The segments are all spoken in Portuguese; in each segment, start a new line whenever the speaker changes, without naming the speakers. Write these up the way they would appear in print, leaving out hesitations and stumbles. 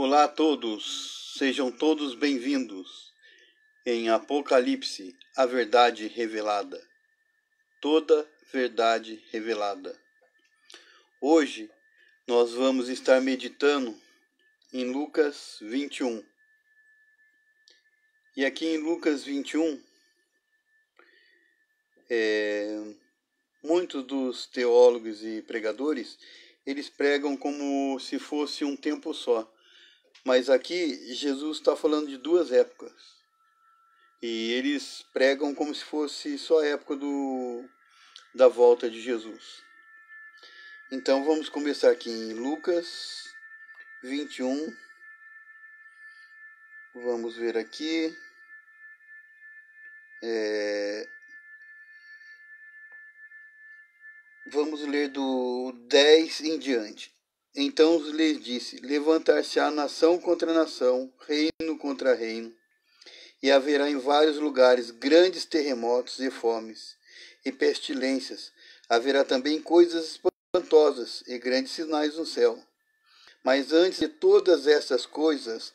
Olá a todos, sejam todos bem-vindos em Apocalipse, a verdade revelada. Toda verdade revelada. Hoje nós vamos estar meditando em Lucas 21. E aqui em Lucas 21, muitos dos teólogos e pregadores, eles pregam como se fosse um tempo só. Mas aqui Jesus está falando de duas épocas. E eles pregam como se fosse só a época da volta de Jesus. Então vamos começar aqui em Lucas 21. Vamos ver aqui. Vamos ler do 10 em diante. Então lhes disse: levantar-se-á nação contra nação, reino contra reino, e haverá em vários lugares grandes terremotos e fomes, e pestilências. Haverá também coisas espantosas e grandes sinais no céu. Mas antes de todas essas coisas,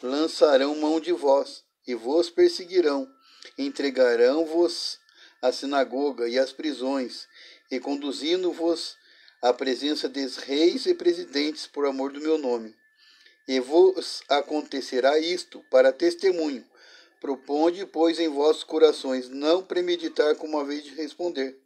lançarão mão de vós, e vos perseguirão, entregarão-vos à sinagoga e às prisões, e conduzindo-vos à presença dos reis e presidentes por amor do meu nome. E vos acontecerá isto para testemunho. Proponde, pois, em vossos corações não premeditar como haveis de responder.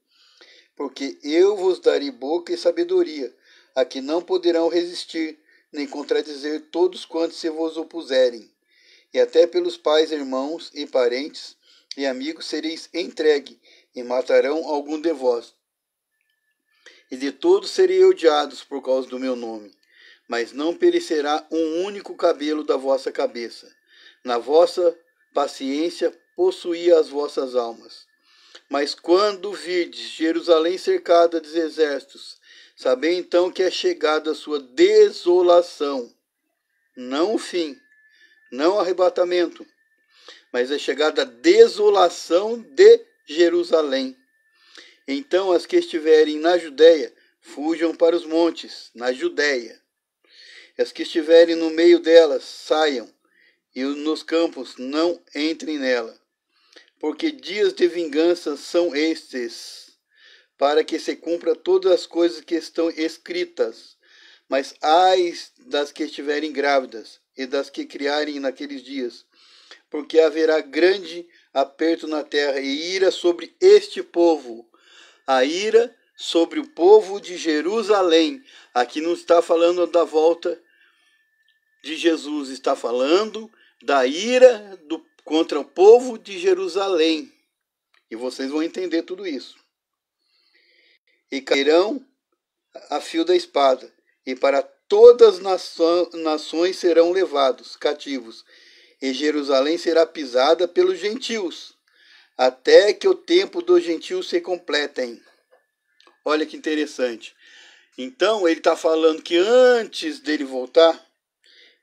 Porque eu vos darei boca e sabedoria, a que não poderão resistir, nem contradizer todos quantos se vos opuserem. E até pelos pais, irmãos e parentes e amigos sereis entregue, e matarão algum de vós. E de todos serei odiados por causa do meu nome. Mas não perecerá um único cabelo da vossa cabeça. Na vossa paciência possuí as vossas almas. Mas quando virdes Jerusalém cercada de exércitos, sabei então que é chegada a sua desolação, não o fim, não o arrebatamento, mas é chegada a desolação de Jerusalém. Então as que estiverem na Judéia, fujam para os montes, na Judéia. As que estiverem no meio delas, saiam, e nos campos não entrem nela. Porque dias de vingança são estes, para que se cumpra todas as coisas que estão escritas. Mas ai das que estiverem grávidas, e das que criarem naqueles dias, porque haverá grande aperto na terra e ira sobre este povo. A ira sobre o povo de Jerusalém. Aqui não está falando da volta de Jesus, está falando da ira contra o povo de Jerusalém. E vocês vão entender tudo isso. E cairão a fio da espada, e para todas as nações serão levados cativos, e Jerusalém será pisada pelos gentios, até que o tempo dos gentios se completem. Olha que interessante. Então ele está falando que antes dele voltar,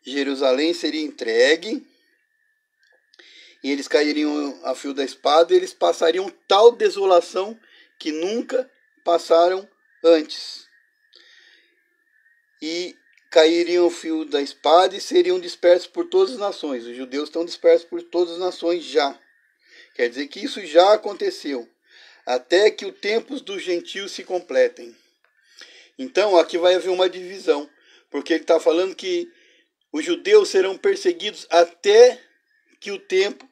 Jerusalém seria entregue, e eles cairiam a fio da espada, e eles passariam tal desolação que nunca passaram antes. E cairiam o fio da espada e seriam dispersos por todas as nações. Os judeus estão dispersos por todas as nações já. Quer dizer que isso já aconteceu, até que os tempos dos gentios se completem. Então aqui vai haver uma divisão, porque ele está falando que os judeus serão perseguidos até que o tempo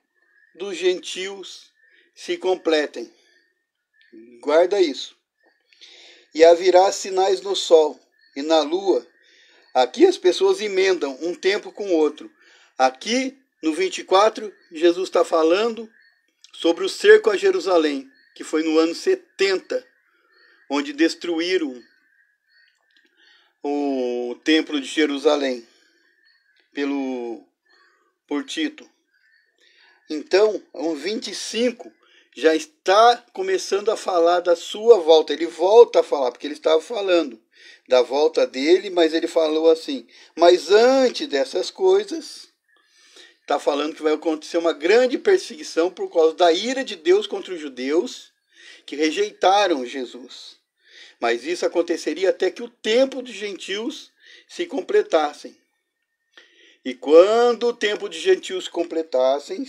dos gentios se completem. Guarda isso. E haverá sinais no sol e na lua. Aqui as pessoas emendam um tempo com o outro. Aqui no 24, Jesus está falando sobre o cerco a Jerusalém, que foi no ano 70, onde destruíram o templo de Jerusalém por Tito. Então, o 25 já está começando a falar da sua volta. Ele volta a falar, porque ele estava falando da volta dele, mas ele falou assim: mas antes dessas coisas, está falando que vai acontecer uma grande perseguição por causa da ira de Deus contra os judeus que rejeitaram Jesus. Mas isso aconteceria até que o tempo dos gentios se completassem. E quando o tempo de gentios se completassem,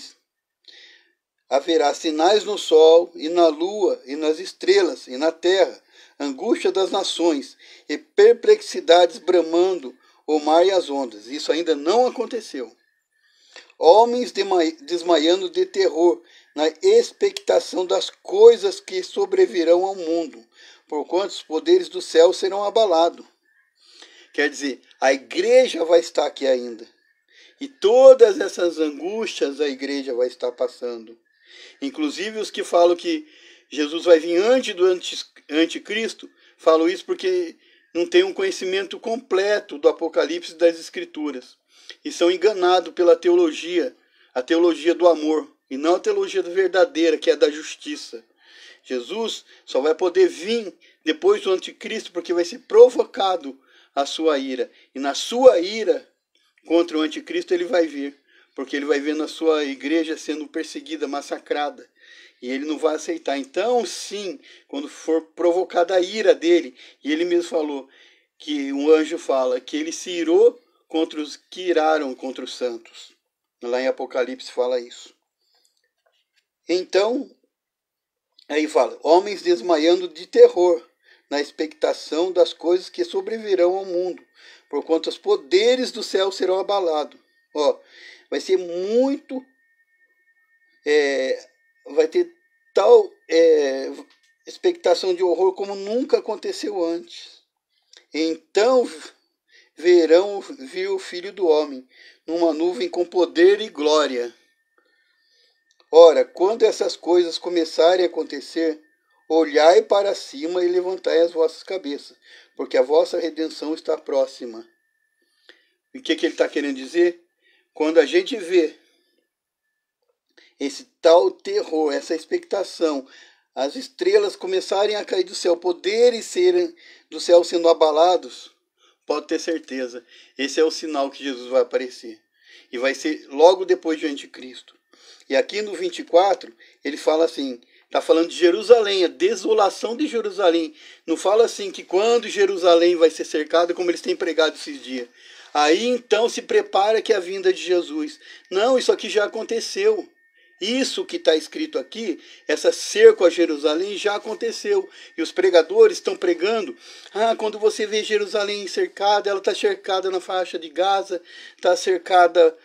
haverá sinais no sol e na lua e nas estrelas e na terra, angústia das nações e perplexidades bramando o mar e as ondas. Isso ainda não aconteceu. Homens desmaiando de terror na expectação das coisas que sobrevirão ao mundo, porquanto os poderes do céu serão abalados. Quer dizer, a igreja vai estar aqui ainda. E todas essas angústias a igreja vai estar passando. Inclusive os que falam que Jesus vai vir antes do anticristo, falam isso porque não têm um conhecimento completo do Apocalipse e das Escrituras. E são enganados pela teologia, a teologia do amor, e não a teologia verdadeira, que é da justiça. Jesus só vai poder vir depois do anticristo, porque vai ser provocado a sua ira. E na sua ira contra o anticristo ele vai vir, porque ele vai ver na sua igreja sendo perseguida, massacrada. E ele não vai aceitar. Então, sim, quando for provocada a ira dele, e ele mesmo falou, que um anjo fala, que ele se irou contra os que iraram contra os santos. Lá em Apocalipse fala isso. Então, aí fala, homens desmaiando de terror, na expectação das coisas que sobrevirão ao mundo, porquanto os poderes do céu serão abalados. Vai ser muito... vai ter tal expectação de horror como nunca aconteceu antes. Então verão vir o Filho do Homem numa nuvem com poder e glória. Ora, quando essas coisas começarem a acontecer, olhai para cima e levantai as vossas cabeças, porque a vossa redenção está próxima. E o que ele está querendo dizer? Quando a gente vê esse tal terror, essa expectação, as estrelas começarem a cair do céu, poderes serem do céu sendo abalados, pode ter certeza, esse é o sinal que Jesus vai aparecer. E vai ser logo depois de anticristo. E aqui no 24, ele fala assim, está falando de Jerusalém, a desolação de Jerusalém. Não fala assim que quando Jerusalém vai ser cercada, como eles têm pregado esses dias. Aí então se prepara que é a vinda de Jesus. Não, isso aqui já aconteceu. Isso que está escrito aqui, essa cerco a Jerusalém, já aconteceu. E os pregadores estão pregando, quando você vê Jerusalém cercada, ela está cercada na faixa de Gaza, está cercada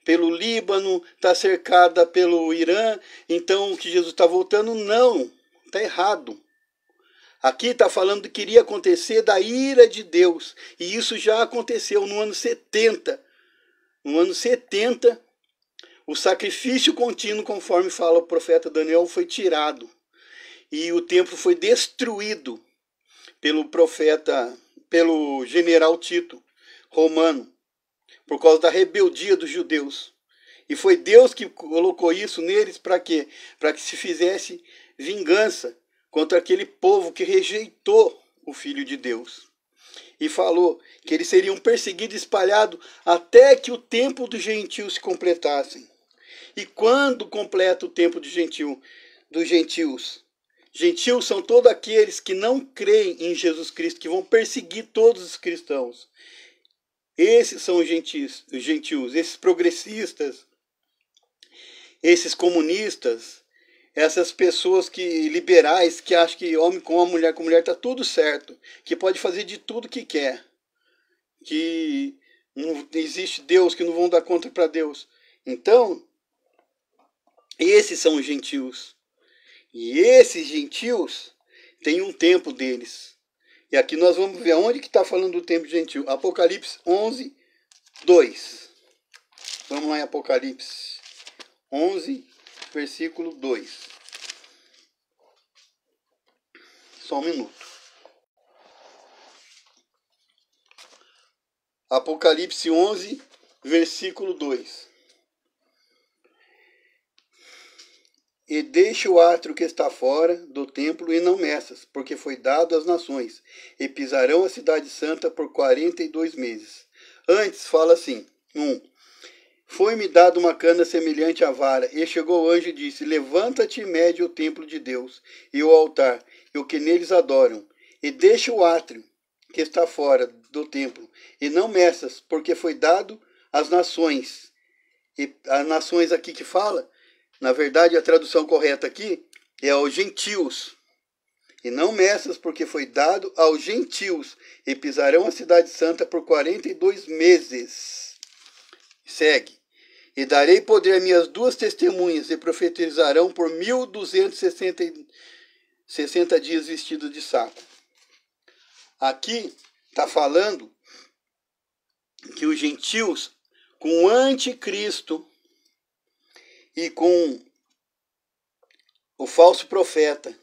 pelo Líbano, está cercada pelo Irã, então que Jesus está voltando. Não, está errado. Aqui está falando que iria acontecer da ira de Deus. E isso já aconteceu no ano 70. No ano 70, o sacrifício contínuo, conforme fala o profeta Daniel, foi tirado. E o templo foi destruído pelo general Tito, romano, por causa da rebeldia dos judeus. E foi Deus que colocou isso neles para quê? Para que se fizesse vingança contra aquele povo que rejeitou o Filho de Deus. E falou que eles seriam perseguidos e espalhados até que o tempo dos gentios se completassem. E quando completa o tempo dos gentios? Gentios são todos aqueles que não creem em Jesus Cristo, que vão perseguir todos os cristãos. Esses são os gentios, esses progressistas, esses comunistas, essas pessoas liberais que acham que homem com homem, mulher com mulher está tudo certo, que pode fazer de tudo que quer, que não existe Deus, que não vão dar conta para Deus. Então, esses são os gentios. E esses gentios têm um tempo deles. E aqui nós vamos ver onde que está falando do tempo gentil. Apocalipse 11, 2. Vamos lá em Apocalipse 11, versículo 2. Só um minuto. Apocalipse 11, versículo 2. E deixe o átrio que está fora do templo e não meças, porque foi dado às nações, e pisarão a cidade santa por 42 meses. Antes fala assim, foi-me dado uma cana semelhante à vara, e chegou o anjo e disse: Levanta-te e mede o templo de Deus, e o altar, e o que neles adoram, e deixa o átrio, que está fora do templo, e não meças, porque foi dado às nações. E as nações aqui que fala, na verdade a tradução correta aqui é aos gentios. E não meças, porque foi dado aos gentios, e pisarão a cidade santa por 42 meses. Segue. E darei poder a minhas duas testemunhas, e profetizarão por 1260 dias vestidos de saco. Aqui está falando que os gentios, com o anticristo e com o falso profeta,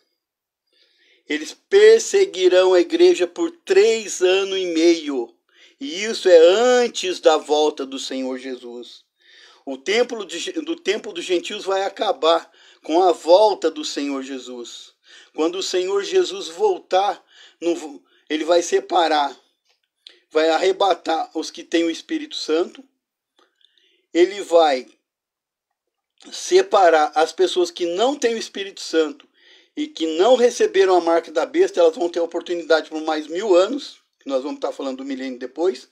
eles perseguirão a igreja por 3 anos e meio. E isso é antes da volta do Senhor Jesus. O templo dos gentios vai acabar com a volta do Senhor Jesus. Quando o Senhor Jesus voltar, ele vai separar, vai arrebatar os que têm o Espírito Santo. Ele vai separar as pessoas que não têm o Espírito Santo e que não receberam a marca da besta. Elas vão ter a oportunidade por mais 1000 anos, que nós vamos estar falando do milênio depois.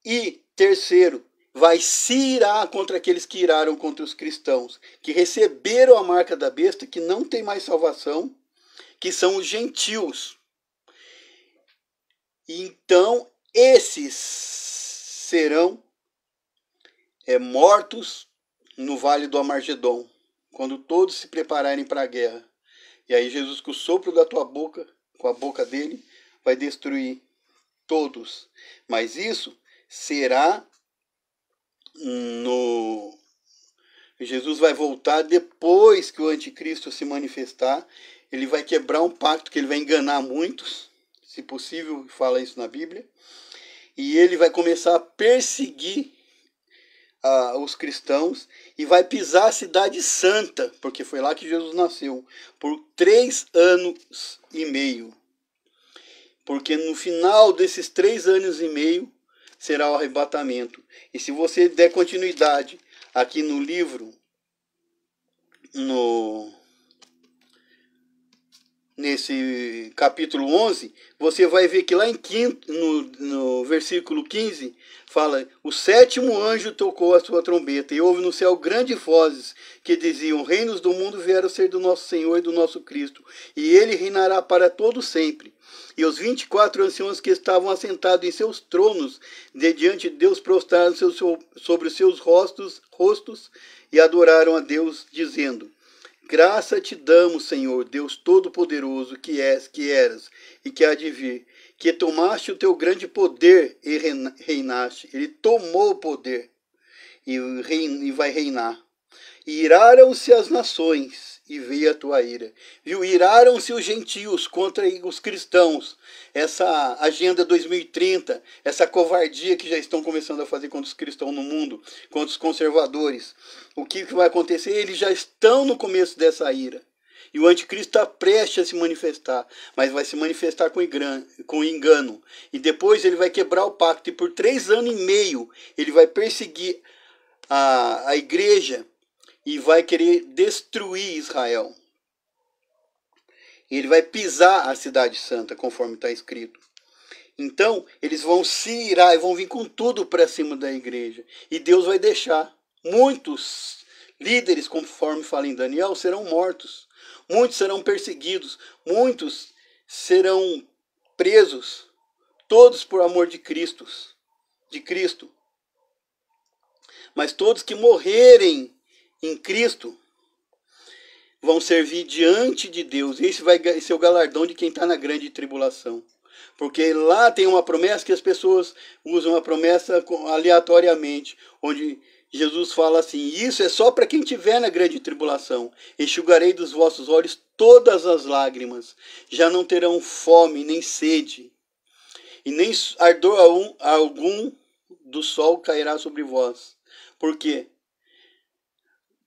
E terceiro, vai se irar contra aqueles que iraram contra os cristãos, que receberam a marca da besta, que não tem mais salvação, que são os gentios. Então, esses serão mortos no vale do Amargedon, quando todos se prepararem para a guerra. E aí Jesus, com o sopro da tua boca, com a boca dele, vai destruir todos. Mas isso será Jesus vai voltar depois que o anticristo se manifestar. Ele vai quebrar um pacto, que ele vai enganar muitos, se possível, fala isso na Bíblia. E ele vai começar a perseguir os cristãos e vai pisar a cidade santa, porque foi lá que Jesus nasceu, por 3 anos e meio. Porque no final desses 3 anos e meio será o arrebatamento. E se você der continuidade aqui no livro, nesse capítulo 11, você vai ver que lá no versículo 15, fala: o 7º anjo tocou a sua trombeta, e houve no céu grandes vozes que diziam: reinos do mundo vieram ser do nosso Senhor e do nosso Cristo, e ele reinará para todo sempre. E os 24 anciãos que estavam assentados em seus tronos, diante de Deus, prostraram sobre os seus rostos e adoraram a Deus, dizendo: graça te damos, Senhor, Deus Todo-Poderoso, que eras e que há de vir, que tomaste o teu grande poder e reinaste. Ele tomou o poder e vai reinar. E iraram-se as nações, e veio a tua ira. Viu? Iraram-se os gentios contra os cristãos. Essa agenda 2030, essa covardia que já estão começando a fazer contra os cristãos no mundo, contra os conservadores. O que vai acontecer? Eles já estão no começo dessa ira. E o anticristo está prestes a se manifestar, mas vai se manifestar com engano. E depois ele vai quebrar o pacto, e por 3 anos e meio ele vai perseguir a igreja, e vai querer destruir Israel. E ele vai pisar a cidade santa, conforme está escrito. Então, eles vão se irar e vão vir com tudo para cima da igreja. E Deus vai deixar. Muitos líderes, conforme fala em Daniel, serão mortos. Muitos serão perseguidos. Muitos serão presos. Todos por amor de Cristo. Mas todos que morrerem em Cristo vão servir diante de Deus. Esse vai ser o galardão de quem está na grande tribulação. Porque lá tem uma promessa que as pessoas usam a promessa aleatoriamente, onde Jesus fala assim: isso é só para quem estiver na grande tribulação. Enxugarei dos vossos olhos todas as lágrimas. Já não terão fome, nem sede, e nem ardor algum do sol cairá sobre vós. Por quê?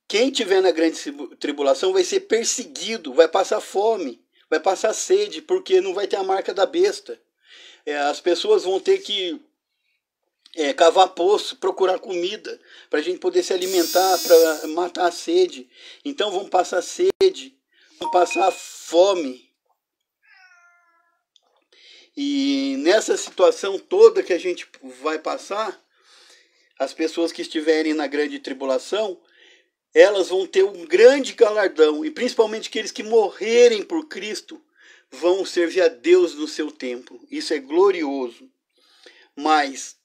Quem estiver na grande tribulação vai ser perseguido, vai passar fome, vai passar sede, porque não vai ter a marca da besta. As pessoas vão ter que cavar poço, procurar comida, para a gente poder se alimentar, para matar a sede. Então vamos passar sede, vamos passar fome. E nessa situação toda que a gente vai passar, as pessoas que estiverem na grande tribulação, elas vão ter um grande galardão, e principalmente aqueles que morrerem por Cristo vão servir a Deus no seu templo. Isso é glorioso. Mas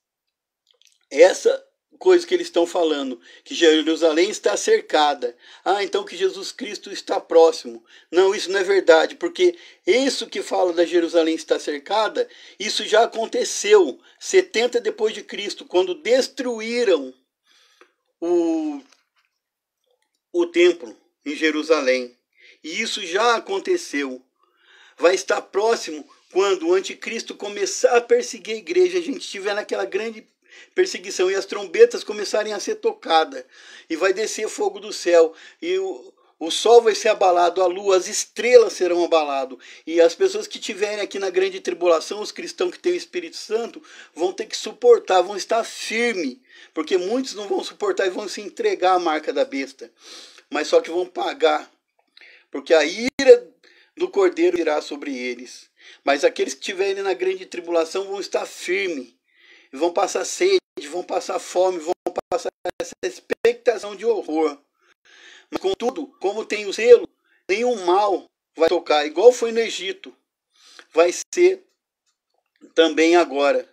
essa coisa que eles estão falando, que Jerusalém está cercada, então que Jesus Cristo está próximo. Não, isso não é verdade, porque isso que fala da Jerusalém está cercada, isso já aconteceu 70 depois de Cristo, quando destruíram o templo em Jerusalém. E isso já aconteceu. Vai estar próximo quando o anticristo começar a perseguir a igreja, a gente estiver naquela grande perseguição e as trombetas começarem a ser tocadas, e vai descer fogo do céu, e o sol vai ser abalado, a lua, as estrelas serão abaladas, e as pessoas que estiverem aqui na grande tribulação, os cristãos que têm o Espírito Santo, vão ter que suportar, vão estar firmes, porque muitos não vão suportar e vão se entregar à marca da besta, mas só que vão pagar, porque a ira do Cordeiro irá sobre eles. Mas aqueles que estiverem na grande tribulação vão estar firmes, vão passar sede, vão passar fome, vão passar essa expectação de horror. Mas contudo, como tem o selo, nenhum mal vai tocar, igual foi no Egito. Vai ser também agora,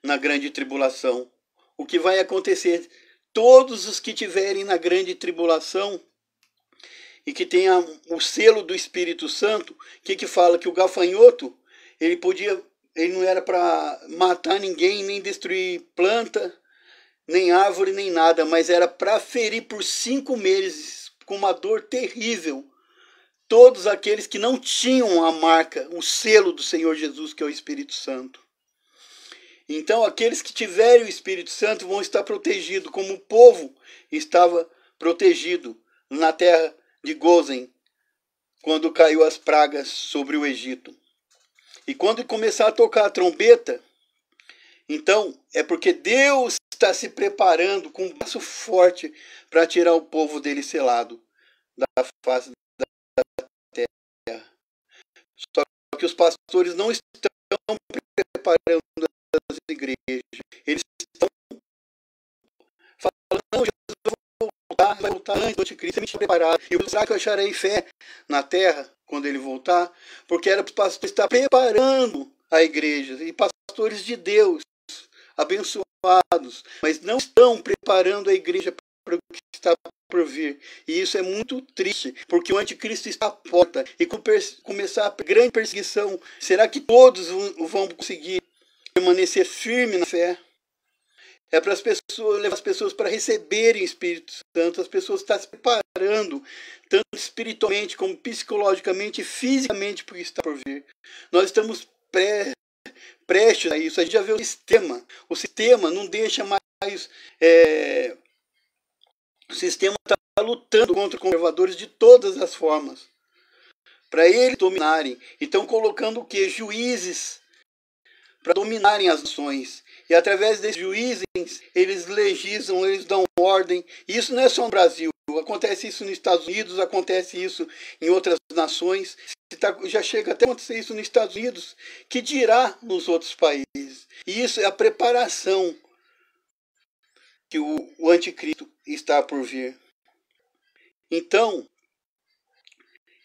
na grande tribulação. O que vai acontecer? Todos os que estiverem na grande tribulação e que tenha o selo do Espírito Santo, que fala que o gafanhoto, ele não era para matar ninguém, nem destruir planta, nem árvore, nem nada, mas era para ferir por 5 meses, com uma dor terrível, todos aqueles que não tinham a marca, o selo do Senhor Jesus, que é o Espírito Santo. Então aqueles que tiverem o Espírito Santo vão estar protegidos, como o povo estava protegido na terra de Gozen, quando caiu as pragas sobre o Egito. E quando começar a tocar a trombeta, então é porque Deus está se preparando com um passo forte para tirar o povo dele selado da face da terra. Só que os pastores não estão preparando as igrejas. Eles estão falando, não, Jesus vai voltar antes do anticristo, me preparado. E será que eu acharei fé na terra quando ele voltar? Porque era para os pastores estar preparando a igreja, e pastores de Deus, abençoados, mas não estão preparando a igreja para o que está por vir. E isso é muito triste, porque o anticristo está à porta, e começar a grande perseguição, será que todos vão conseguir permanecer firmes na fé? É para as pessoas, levar as pessoas para receberem o Espírito Santo. As pessoas estão se preparando, tanto espiritualmente como psicologicamente e fisicamente, para o que está por vir. Nós estamos prestes a isso. A gente já vê o sistema. O sistema não deixa mais... o sistema está lutando contra os conservadores de todas as formas, para eles dominarem. Então colocando o quê? Juízes para dominarem as nações. E através desses juízes, eles legislam, eles dão ordem. E isso não é só no Brasil. Acontece isso nos Estados Unidos, acontece isso em outras nações. Já chega até a acontecer isso nos Estados Unidos, que dirá nos outros países. E isso é a preparação que o anticristo está por vir. Então,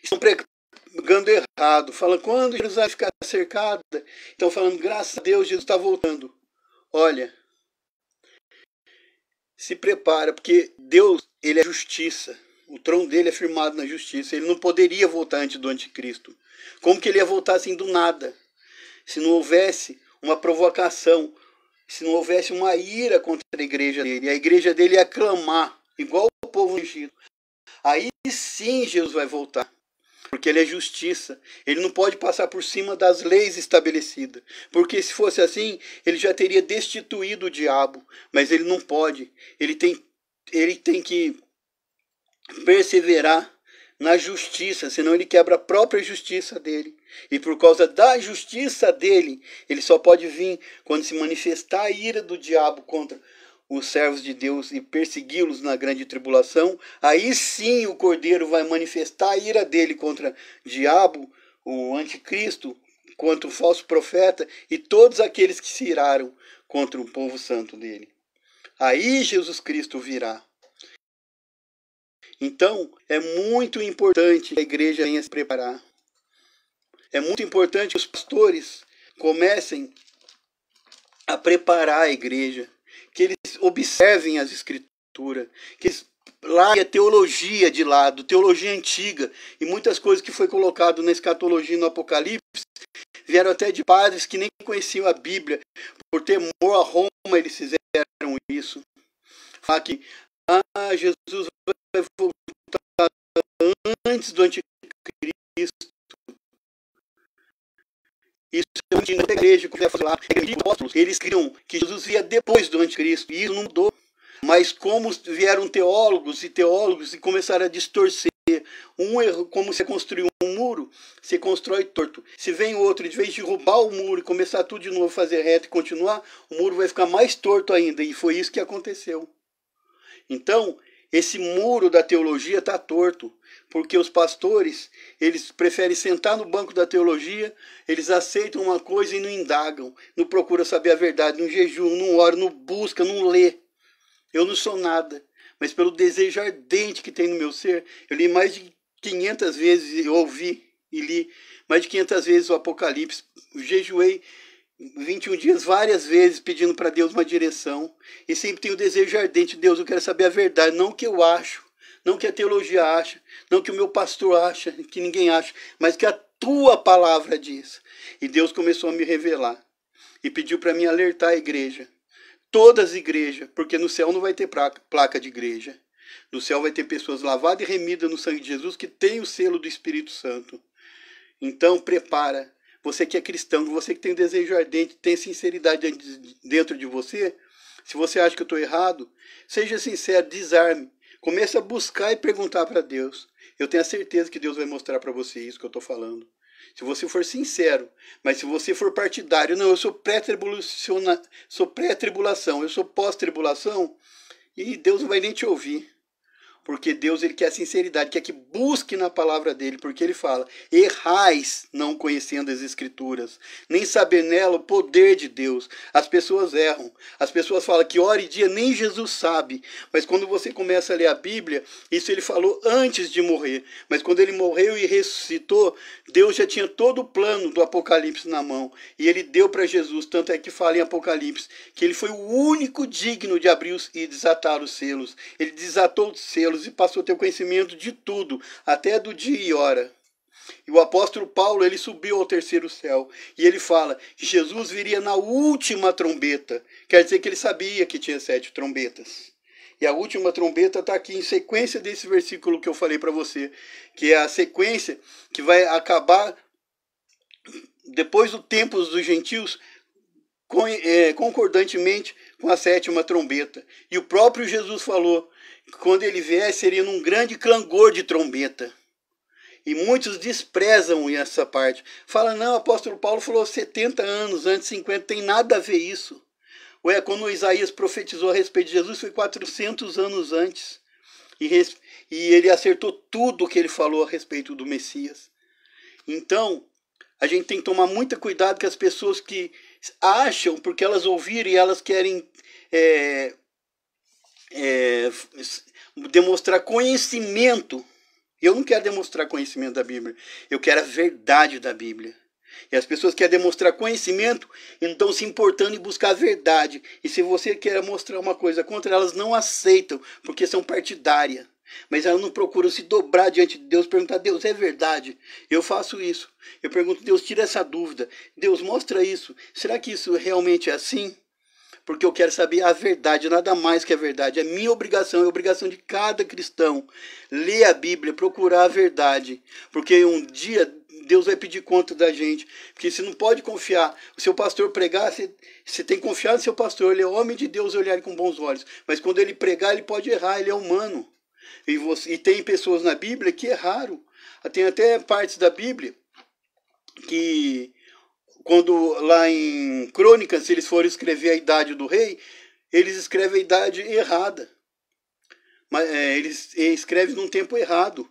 estão pregando errado. Falam, quando Jerusalém ficar cercada, estão falando, graças a Deus, Jesus está voltando. Olha, se prepara, porque Deus, ele é justiça. O trono dele é firmado na justiça. Ele não poderia voltar antes do anticristo. Como que ele ia voltar assim do nada? Se não houvesse uma provocação, se não houvesse uma ira contra a igreja dele. A igreja dele ia clamar, igual o povo do Egito. Aí sim Jesus vai voltar. Porque ele é justiça. Ele não pode passar por cima das leis estabelecidas. Porque se fosse assim, ele já teria destituído o diabo. Mas ele não pode. Ele tem que perseverar na justiça, senão ele quebra a própria justiça dele. E por causa da justiça dele, ele só pode vir quando se manifestar a ira do diabo contra os servos de Deus e persegui-los na grande tribulação. Aí sim o Cordeiro vai manifestar a ira dele contra o diabo, o anticristo, contra o falso profeta e todos aqueles que se iraram contra o povo santo dele. Aí Jesus Cristo virá. Então, é muito importante que a igreja venha se preparar. É muito importante que os pastores comecem a preparar a igreja, que eles observem as escrituras, que eles larguem a teologia de lado, teologia antiga, e muitas coisas que foi colocado na escatologia no Apocalipse, vieram até de padres que nem conheciam a Bíblia, por temor a Roma eles fizeram isso. Fala que Jesus vai voltar antes do anticristo. Isso é o da igreja, que lá, eles criam que Jesus via depois do anticristo, e isso não mudou. Mas como vieram teólogos e começaram a distorcer, um erro, como você construiu um muro, você constrói torto. Se vem outro, de vez de roubar o muro e começar tudo de novo, fazer reto e continuar, o muro vai ficar mais torto ainda, e foi isso que aconteceu. Então, esse muro da teologia está torto, porque os pastores, eles preferem sentar no banco da teologia, eles aceitam uma coisa e não indagam, não procuram saber a verdade, não jejuam, não oram, não buscam, não lê. Eu não sou nada, mas pelo desejo ardente que tem no meu ser, eu li mais de 500 vezes, ouvi e li mais de 500 vezes o Apocalipse, jejuei 21 dias várias vezes pedindo para Deus uma direção, e sempre tenho o desejo ardente, Deus, eu quero saber a verdade, não o que eu acho, não o que a teologia acha, não o que o meu pastor acha, que ninguém acha, mas que a tua palavra diz. E Deus começou a me revelar, e pediu para mim alertar a igreja, todas as igrejas, porque no céu não vai ter placa de igreja, no céu vai ter pessoas lavadas e remidas no sangue de Jesus, que tem o selo do Espírito Santo. Então prepara. Você que é cristão, você que tem desejo ardente, tem sinceridade dentro de você, se você acha que eu estou errado, seja sincero, desarme. Comece a buscar e perguntar para Deus. Eu tenho a certeza que Deus vai mostrar para você isso que eu estou falando. Se você for sincero, mas se você for partidário, não, eu sou pré-tribulação, eu sou pós-tribulação, e Deus não vai nem te ouvir. Porque Deus, ele quer sinceridade, quer que busque na palavra dele, porque ele fala, errais não conhecendo as escrituras, nem saber nela o poder de Deus. As pessoas erram, as pessoas falam que hora e dia nem Jesus sabe, mas quando você começa a ler a Bíblia, isso ele falou antes de morrer, mas quando ele morreu e ressuscitou, Deus já tinha todo o plano do Apocalipse na mão, e ele deu para Jesus, tanto é que fala em Apocalipse, que ele foi o único digno de abrir e desatar os selos. Ele desatou os selos e passou a ter o conhecimento de tudo, até do dia e hora. E o apóstolo Paulo, ele subiu ao terceiro céu, e ele fala que Jesus viria na última trombeta, quer dizer que ele sabia que tinha 7 trombetas. E a última trombeta está aqui em sequência desse versículo que eu falei para você, que é a sequência que vai acabar depois do tempo dos gentios, concordantemente com a 7ª trombeta. E o próprio Jesus falou que quando ele vier seria num grande clangor de trombeta. E muitos desprezam essa parte. Fala, não, o apóstolo Paulo falou 70 anos antes, 50, tem nada a ver isso. Ué, quando Isaías profetizou a respeito de Jesus, foi 400 anos antes. E ele acertou tudo o que ele falou a respeito do Messias. Então, a gente tem que tomar muito cuidado com as pessoas que acham, porque elas ouviram e elas querem demonstrar conhecimento. Eu não quero demonstrar conhecimento da Bíblia, eu quero a verdade da Bíblia. E as pessoas querem demonstrar conhecimento e não estão se importando em buscar a verdade. E se você quer mostrar uma coisa contra elas, não aceitam, porque são partidárias. Mas elas não procuram se dobrar diante de Deus, perguntar, Deus, é verdade? Eu faço isso. Eu pergunto, Deus, tira essa dúvida. Deus, mostra isso. Será que isso realmente é assim? Porque eu quero saber a verdade, nada mais que a verdade. É minha obrigação, é a obrigação de cada cristão. Ler a Bíblia, procurar a verdade. Porque um dia Deus vai pedir conta da gente. Porque você não pode confiar. O seu pastor pregar, você tem que confiar no seu pastor. Ele é homem de Deus, olhar ele com bons olhos. Mas quando ele pregar, ele pode errar, ele é humano. E tem pessoas na Bíblia que erraram. Tem até partes da Bíblia que, quando lá em Crônicas, se eles forem escrever a idade do rei, eles escrevem a idade errada. Mas eles escrevem num tempo errado.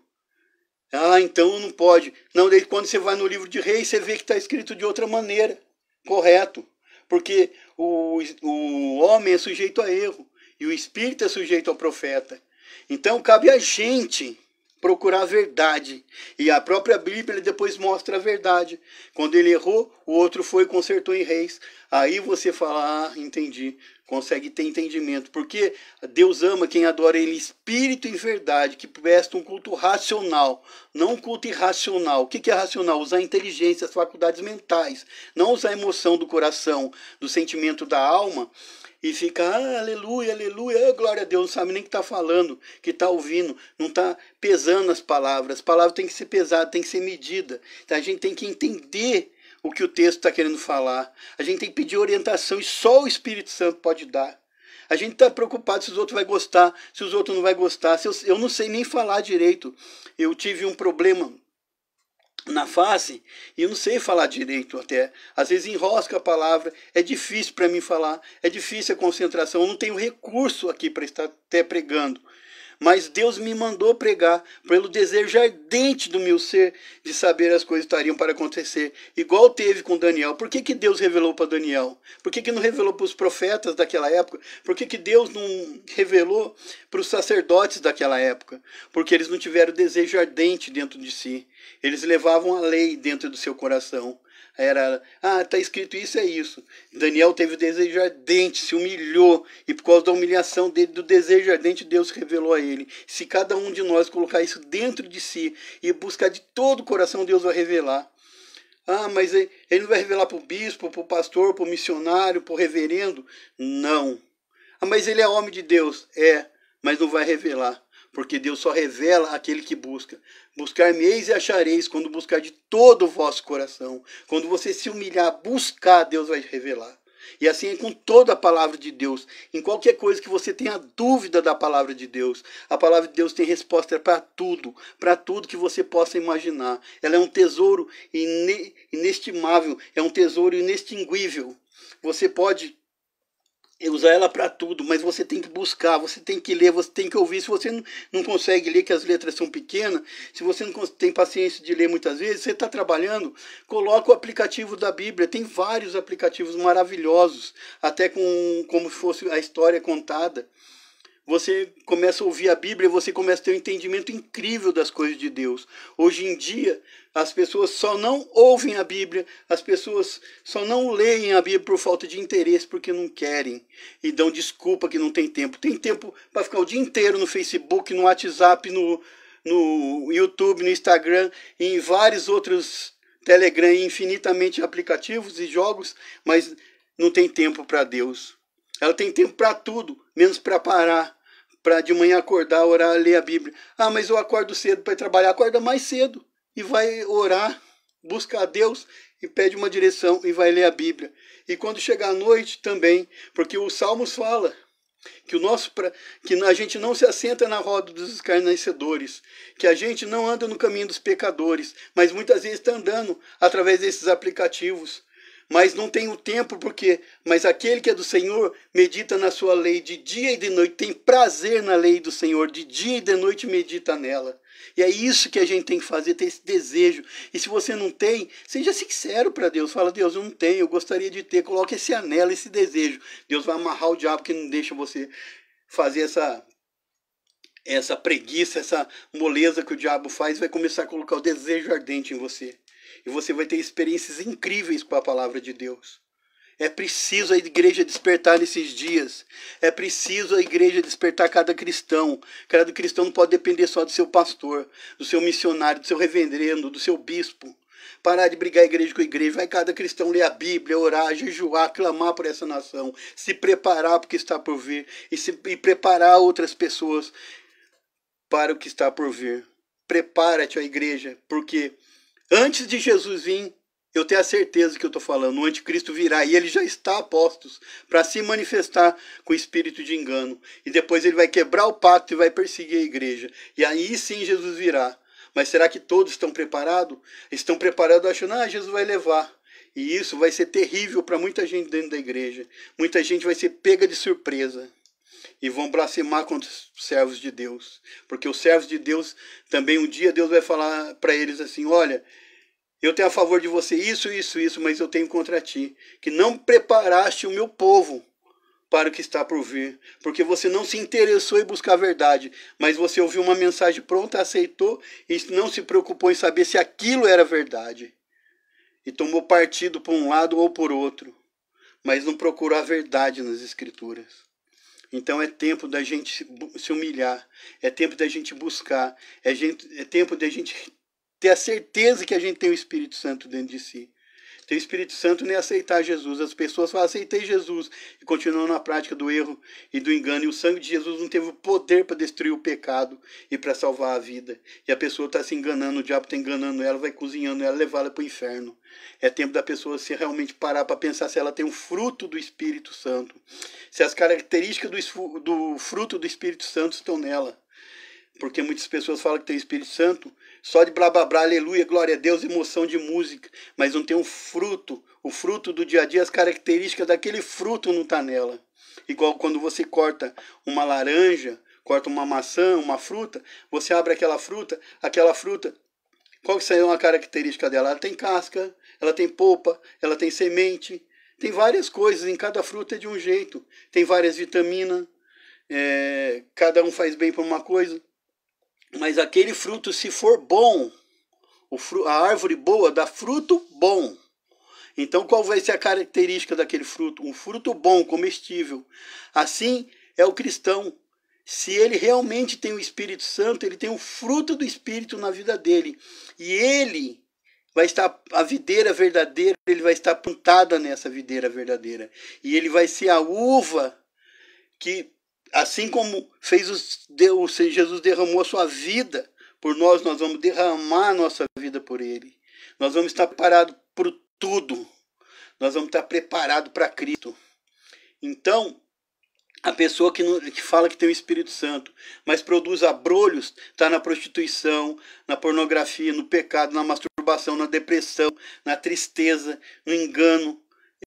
Ah, então não pode. Não, daí quando você vai no livro de Reis, você vê que está escrito de outra maneira. Correto. Porque o homem é sujeito a erro. E o espírito é sujeito ao profeta. Então cabe a gente procurar a verdade. E a própria Bíblia depois mostra a verdade. Quando ele errou, o outro foi e consertou em Reis. Aí você fala, ah, entendi. Consegue ter entendimento. Porque Deus ama quem adora ele espírito e verdade, que presta um culto racional, não um culto irracional. O que é racional? Usar a inteligência, as faculdades mentais. Não usar a emoção do coração, do sentimento da alma, e fica, aleluia, aleluia, glória a Deus, não sabe nem o que está falando, que está ouvindo, não está pesando as palavras. As palavras têm que ser pesadas, têm que ser medidas. Então a gente tem que entender o que o texto está querendo falar. A gente tem que pedir orientação e só o Espírito Santo pode dar. A gente está preocupado se os outros vão gostar, se os outros não vão gostar. Eu não sei nem falar direito. Eu tive um problema na face e eu não sei falar direito até. Às vezes enrosca a palavra, é difícil para mim falar, é difícil a concentração, eu não tenho recurso aqui para estar até pregando. Mas Deus me mandou pregar pelo desejo ardente do meu ser de saber as coisas estariam para acontecer. Igual teve com Daniel. Por que Deus revelou para Daniel? Por que não revelou para os profetas daquela época? Por que Deus não revelou para os sacerdotes daquela época? Porque eles não tiveram desejo ardente dentro de si. Eles levavam a lei dentro do seu coração. Era, está escrito isso, é isso. Daniel teve o desejo ardente, se humilhou, e por causa da humilhação dele, do desejo ardente, Deus revelou a ele. Se cada um de nós colocar isso dentro de si e buscar de todo o coração, Deus vai revelar. Mas ele não vai revelar para o bispo, para o pastor, para o missionário, para o reverendo? Não. Mas ele é homem de Deus? É, mas não vai revelar. Porque Deus só revela aquele que busca. Buscar-me-eis e achareis, quando buscar de todo o vosso coração. Quando você se humilhar, buscar, Deus vai revelar. E assim é com toda a palavra de Deus. Em qualquer coisa que você tenha dúvida da palavra de Deus, a palavra de Deus tem resposta para tudo que você possa imaginar. Ela é um tesouro inestimável, é um tesouro inextinguível. Você pode usar ela para tudo, mas você tem que buscar, você tem que ler, você tem que ouvir. Se você não consegue ler, que as letras são pequenas, se você não tem paciência de ler muitas vezes, você está trabalhando, coloca o aplicativo da Bíblia. Tem vários aplicativos maravilhosos, até como se fosse a história contada. Você começa a ouvir a Bíblia e você começa a ter um entendimento incrível das coisas de Deus. Hoje em dia, as pessoas só não ouvem a Bíblia, as pessoas só não leem a Bíblia por falta de interesse, porque não querem. E dão desculpa que não tem tempo. Tem tempo para ficar o dia inteiro no Facebook, no WhatsApp, no YouTube, no Instagram, e em vários outros Telegram, infinitamente aplicativos e jogos, mas não tem tempo para Deus. Ela tem tempo para tudo, menos para parar, para de manhã acordar, orar, ler a Bíblia. Mas eu acordo cedo para ir trabalhar. Acorda mais cedo e vai orar, busca a Deus e pede uma direção e vai ler a Bíblia. E quando chegar à noite também, porque os Salmos fala que a gente não se assenta na roda dos escarnecedores, que a gente não anda no caminho dos pecadores, mas muitas vezes está andando através desses aplicativos. Mas não tem o tempo, mas aquele que é do Senhor medita na sua lei de dia e de noite, tem prazer na lei do Senhor, de dia e de noite medita nela. E é isso que a gente tem que fazer, ter esse desejo. E se você não tem, seja sincero para Deus. Fala, Deus, eu não tenho, eu gostaria de ter. Coloque esse anelo, esse desejo. Deus vai amarrar o diabo que não deixa você fazer essa preguiça, essa moleza que o diabo faz, vai começar a colocar o desejo ardente em você. E você vai ter experiências incríveis com a palavra de Deus. É preciso a igreja despertar nesses dias. É preciso a igreja despertar cada cristão. Cada cristão não pode depender só do seu pastor, do seu missionário, do seu reverendo, do seu bispo. Parar de brigar igreja com igreja. Vai cada cristão ler a Bíblia, orar, jejuar, clamar por essa nação. Se preparar para o que está por vir. E preparar outras pessoas para o que está por vir. Prepara-te, a igreja, porque antes de Jesus vir, eu tenho a certeza que eu estou falando, o anticristo virá e ele já está a postos para se manifestar com o espírito de engano. E depois ele vai quebrar o pacto e vai perseguir a igreja. E aí sim Jesus virá. Mas será que todos estão preparados? Estão preparados achando, Jesus vai levar. E isso vai ser terrível para muita gente dentro da igreja. Muita gente vai ser pega de surpresa. E vão blasfemar contra os servos de Deus. Porque os servos de Deus, também um dia Deus vai falar para eles assim, olha, eu tenho a favor de você isso, mas eu tenho contra ti, que não preparaste o meu povo para o que está por vir, porque você não se interessou em buscar a verdade, mas você ouviu uma mensagem pronta, aceitou e não se preocupou em saber se aquilo era verdade. E tomou partido por um lado ou por outro, mas não procurou a verdade nas Escrituras. Então é tempo da gente se humilhar, é tempo da gente buscar, é tempo da gente ter a certeza que a gente tem o Espírito Santo dentro de si. Ter o Espírito Santo nem aceitar Jesus. As pessoas falam, aceitei Jesus, e continuam na prática do erro e do engano. E o sangue de Jesus não teve o poder para destruir o pecado e para salvar a vida. E a pessoa está se enganando, o diabo está enganando ela, vai cozinhando ela, levar ela para o inferno. É tempo da pessoa se realmente parar para pensar se ela tem um fruto do Espírito Santo. Se as características do fruto do Espírito Santo estão nela. Porque muitas pessoas falam que tem o Espírito Santo só de blá blá blá, aleluia, glória a Deus, emoção de música, mas não tem um fruto, o fruto do dia a dia, as características daquele fruto não está nela. Igual quando você corta uma laranja, corta uma maçã, uma fruta, você abre aquela fruta, qual que é uma característica dela? Ela tem casca, ela tem polpa, ela tem semente, tem várias coisas, em cada fruta é de um jeito, tem várias vitaminas, cada um faz bem para uma coisa. Mas aquele fruto, se for bom, a árvore boa dá fruto bom. Então, qual vai ser a característica daquele fruto? Um fruto bom, comestível. Assim é o cristão. Se ele realmente tem o Espírito Santo, ele tem o fruto do Espírito na vida dele. E ele vai estar, a videira verdadeira, ele vai estar plantada nessa videira verdadeira. E ele vai ser a uva que, assim como Jesus derramou a sua vida por nós vamos derramar a nossa vida por ele. Nós vamos estar preparados por tudo. Nós vamos estar preparados para Cristo. Então, a pessoa que fala que tem o Espírito Santo, mas produz abrolhos, está na prostituição, na pornografia, no pecado, na masturbação, na depressão, na tristeza, no engano.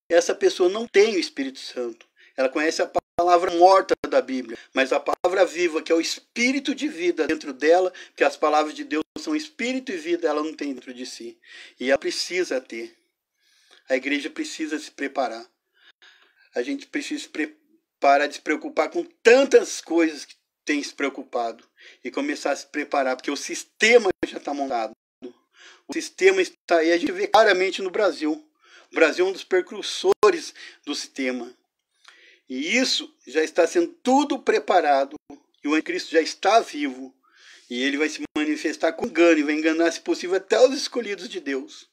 Essa pessoa não tem o Espírito Santo. Ela conhece a palavra morta da Bíblia, mas a palavra viva, que é o Espírito de vida dentro dela, porque as palavras de Deus são Espírito e vida, ela não tem dentro de si. E ela precisa ter. A igreja precisa se preparar. A gente precisa parar de se preocupar com tantas coisas que tem se preocupado e começar a se preparar, porque o sistema já está montado. O sistema está aí, a gente vê claramente no Brasil. O Brasil é um dos precursores do sistema. E isso já está sendo tudo preparado. E o anticristo já está vivo. E ele vai se manifestar com engano. E vai enganar, se possível, até os escolhidos de Deus.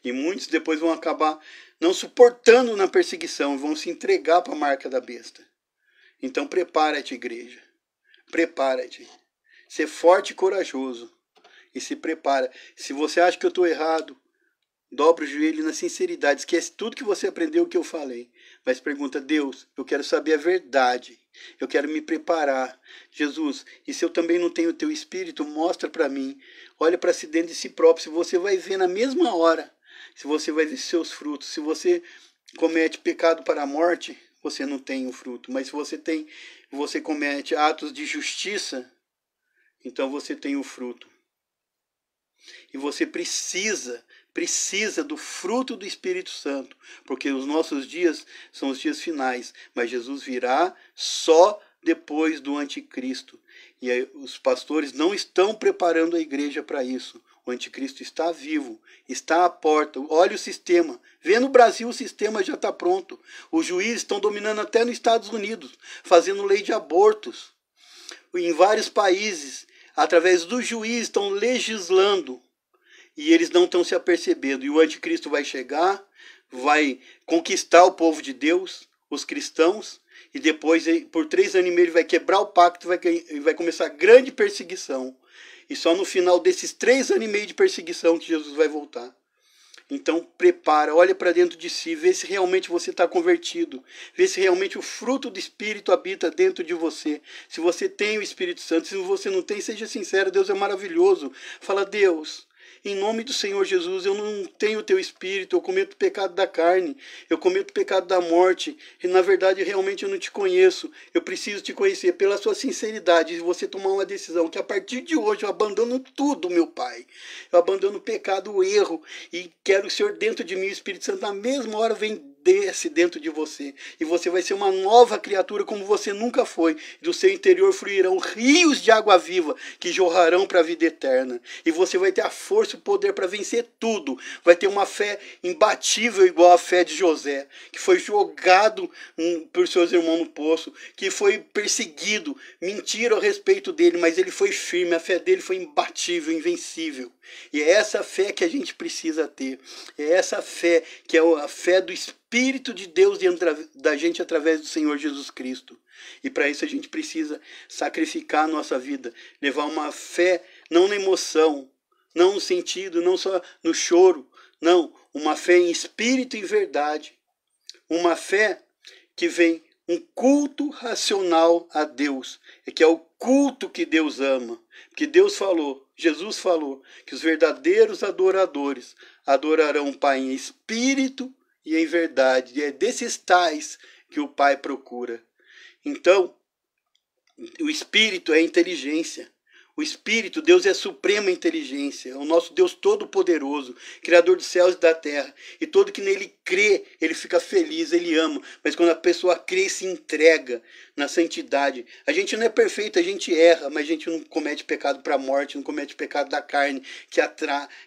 E muitos depois vão acabar não suportando na perseguição. E vão se entregar para a marca da besta. Então prepara-te, igreja. Prepara-te. Ser forte e corajoso. E se prepara. Se você acha que eu estou errado, dobra o joelho na sinceridade. Esquece tudo que você aprendeu, que eu falei. Mas pergunta, Deus, eu quero saber a verdade. Eu quero me preparar. Jesus, e se eu também não tenho o teu Espírito, mostra para mim. Olha para si dentro de si próprio. Se você vai ver na mesma hora. Se você vai ver seus frutos. Se você comete pecado para a morte, você não tem o fruto. Mas se você comete atos de justiça, então você tem o fruto. E você precisa do fruto do Espírito Santo, porque os nossos dias são os dias finais, mas Jesus virá só depois do anticristo. E aí, os pastores não estão preparando a igreja para isso. O anticristo está vivo, está à porta. Olha o sistema. Vê no Brasil, o sistema já está pronto. Os juízes estão dominando até nos Estados Unidos, fazendo lei de abortos. Em vários países, através do juiz, estão legislando. E eles não estão se apercebendo. E o anticristo vai chegar, vai conquistar o povo de Deus, os cristãos, e depois, por 3 anos e meio, ele vai quebrar o pacto e vai começar a grande perseguição. E só no final desses 3 anos e meio de perseguição que Jesus vai voltar. Então prepara, olha para dentro de si, vê se realmente você está convertido, vê se realmente o fruto do Espírito habita dentro de você. Se você tem o Espírito Santo, se você não tem, seja sincero, Deus é maravilhoso. Fala, Deus, em nome do Senhor Jesus, eu não tenho o teu Espírito, eu cometo o pecado da carne, eu cometo o pecado da morte, e na verdade realmente eu não te conheço, eu preciso te conhecer pela sua sinceridade, e você tomar uma decisão, que a partir de hoje eu abandono tudo, meu Pai, eu abandono o pecado, o erro, e quero o Senhor dentro de mim, o Espírito Santo na mesma hora vem desce dentro de você, e você vai ser uma nova criatura como você nunca foi. Do seu interior fluirão rios de água viva que jorrarão para a vida eterna, e você vai ter a força e o poder para vencer tudo. Vai ter uma fé imbatível igual a fé de José, que foi jogado por seus irmãos no poço, que foi perseguido, mentiram a respeito dele, mas ele foi firme, a fé dele foi imbatível, invencível. E é essa fé que a gente precisa ter, é essa fé que é a fé do Espírito de Deus dentro da gente através do Senhor Jesus Cristo. E para isso a gente precisa sacrificar a nossa vida, levar uma fé não na emoção, não no sentido, não só no choro, não, uma fé em espírito e em verdade, uma fé que vem um culto racional a Deus, que é o culto que Deus ama, porque Deus falou, Jesus falou, que os verdadeiros adoradores adorarão o Pai em espírito e em verdade, e é desses tais que o Pai procura. Então, o espírito é inteligência. O Espírito, Deus é a suprema inteligência, é o nosso Deus todo-poderoso, Criador dos céus e da terra. E todo que nele crê, ele fica feliz, ele ama. Mas quando a pessoa crê e se entrega na santidade, a gente não é perfeito, a gente erra, mas a gente não comete pecado para a morte, não comete pecado da carne,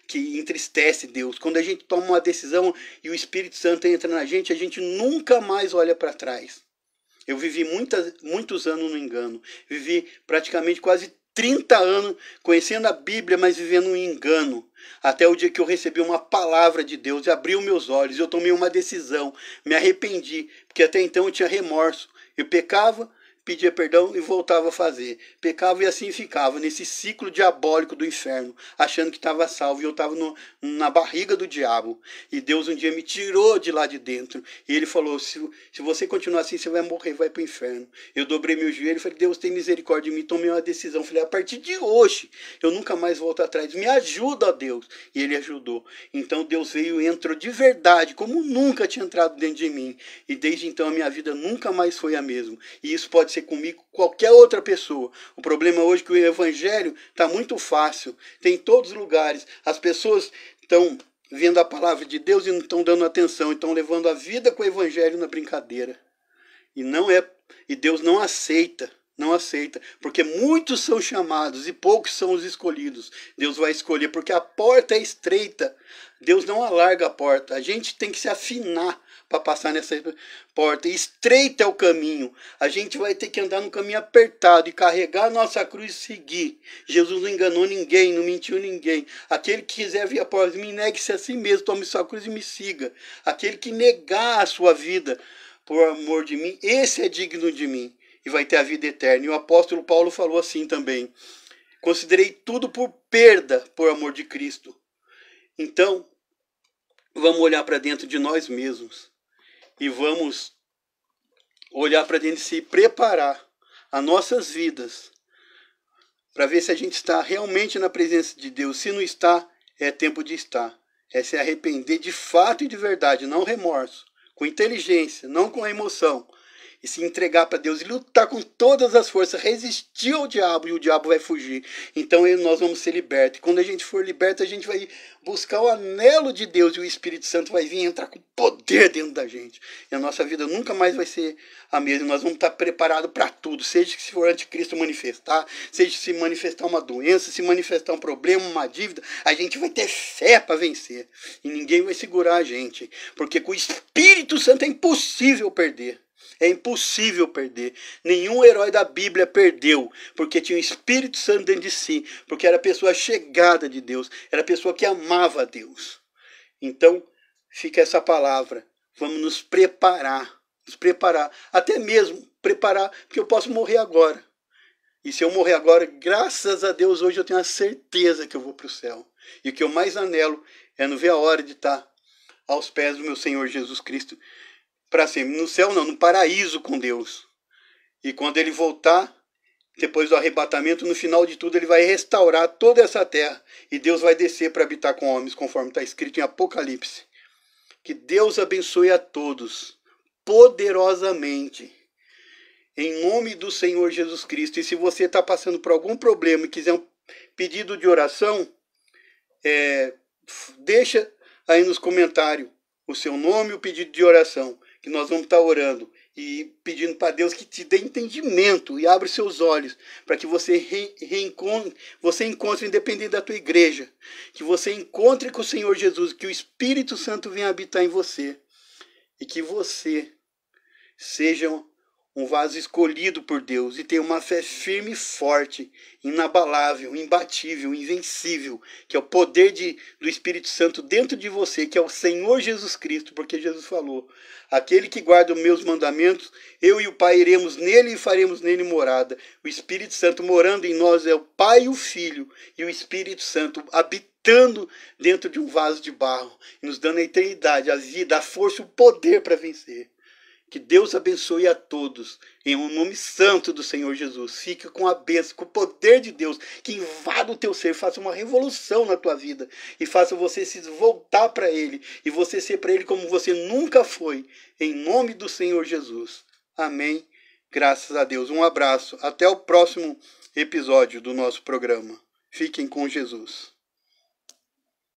que entristece Deus. Quando a gente toma uma decisão e o Espírito Santo entra na gente, a gente nunca mais olha para trás. Eu vivi muitos anos no engano, vivi praticamente quase 30 anos conhecendo a Bíblia, mas vivendo um engano. Até o dia que eu recebi uma palavra de Deus e abriu meus olhos. Eu tomei uma decisão, me arrependi, porque até então eu tinha remorso. Eu pecava, pedia perdão e voltava a fazer. Pecava e assim ficava, nesse ciclo diabólico do inferno, achando que estava salvo. E eu estava na barriga do diabo. E Deus um dia me tirou de lá de dentro. E ele falou, se você continuar assim, você vai morrer, vai para o inferno. Eu dobrei meu joelho e falei, Deus tem misericórdia de mim. Tomei uma decisão. Falei, a partir de hoje, eu nunca mais volto atrás. Me ajuda, ó Deus. E ele ajudou. Então Deus veio e entrou de verdade, como nunca tinha entrado dentro de mim. E desde então a minha vida nunca mais foi a mesma. E isso pode ser comigo, qualquer outra pessoa. O problema hoje é que o evangelho está muito fácil, tem em todos os lugares. As pessoas estão vendo a palavra de Deus e não estão dando atenção, estão levando a vida com o evangelho na brincadeira. E Deus não aceita, porque muitos são chamados e poucos são os escolhidos. Deus vai escolher, porque a porta é estreita. Deus não alarga a porta. A gente tem que se afinar para passar nessa porta. Estreito é o caminho. A gente vai ter que andar no caminho apertado e carregar a nossa cruz e seguir. Jesus não enganou ninguém, não mentiu ninguém. Aquele que quiser vir após mim, negue-se a si mesmo, tome sua cruz e me siga. Aquele que negar a sua vida por amor de mim, esse é digno de mim e vai ter a vida eterna. E o apóstolo Paulo falou assim também: considerei tudo por perda por amor de Cristo. Então, vamos olhar para dentro de nós mesmos e vamos olhar para dentro de si e preparar as nossas vidas para ver se a gente está realmente na presença de Deus. Se não está, é tempo de estar. É se arrepender de fato e de verdade, não remorso, com inteligência, não com emoção. E se entregar para Deus e lutar com todas as forças, resistir ao diabo e o diabo vai fugir. Então nós vamos ser libertos. E quando a gente for liberto, a gente vai buscar o anelo de Deus e o Espírito Santo vai vir entrar com poder dentro da gente. E a nossa vida nunca mais vai ser a mesma. Nós vamos estar preparados para tudo. Seja que se for anticristo manifestar, seja se manifestar uma doença, se manifestar um problema, uma dívida, a gente vai ter fé para vencer. E ninguém vai segurar a gente. Porque com o Espírito Santo é impossível perder. É impossível perder. Nenhum herói da Bíblia perdeu, porque tinha o Espírito Santo dentro de si, porque era a pessoa chegada de Deus, era a pessoa que amava a Deus. Então, fica essa palavra. Vamos nos preparar, até mesmo preparar, porque eu posso morrer agora. E se eu morrer agora, graças a Deus, hoje eu tenho a certeza que eu vou para o céu. E o que eu mais anelo é não ver a hora de estar
aos pés do meu Senhor Jesus Cristo para sempre. No céu não, no paraíso com Deus. E quando ele voltar, depois do arrebatamento, no final de tudo, ele vai restaurar toda essa terra. E Deus vai descer para habitar com homens, conforme está escrito em Apocalipse. Que Deus abençoe a todos, poderosamente. Em nome do Senhor Jesus Cristo. E se você está passando por algum problema e quiser um pedido de oração, deixa aí nos comentários o seu nome e o pedido de oração, que nós vamos estar orando e pedindo para Deus que te dê entendimento e abra seus olhos para que você encontre, independente da tua igreja, que você encontre com o Senhor Jesus, que o Espírito Santo venha habitar em você e que você seja um vaso escolhido por Deus e tenha uma fé firme e forte, inabalável, imbatível, invencível, que é o poder do Espírito Santo dentro de você, que é o Senhor Jesus Cristo, porque Jesus falou: aquele que guarda os meus mandamentos, eu e o Pai iremos nele e faremos nele morada. O Espírito Santo morando em nós é o Pai e o Filho, e o Espírito Santo habitando dentro de um vaso de barro, nos dando a eternidade, a vida, a força, o poder para vencer. Que Deus abençoe a todos, em um nome santo do Senhor Jesus. Fique com a bênção, com o poder de Deus, que invada o teu ser, faça uma revolução na tua vida, e faça você se voltar para Ele, e você ser para Ele como você nunca foi, em nome do Senhor Jesus. Amém. Graças a Deus. Um abraço. Até o próximo episódio do nosso programa. Fiquem com Jesus.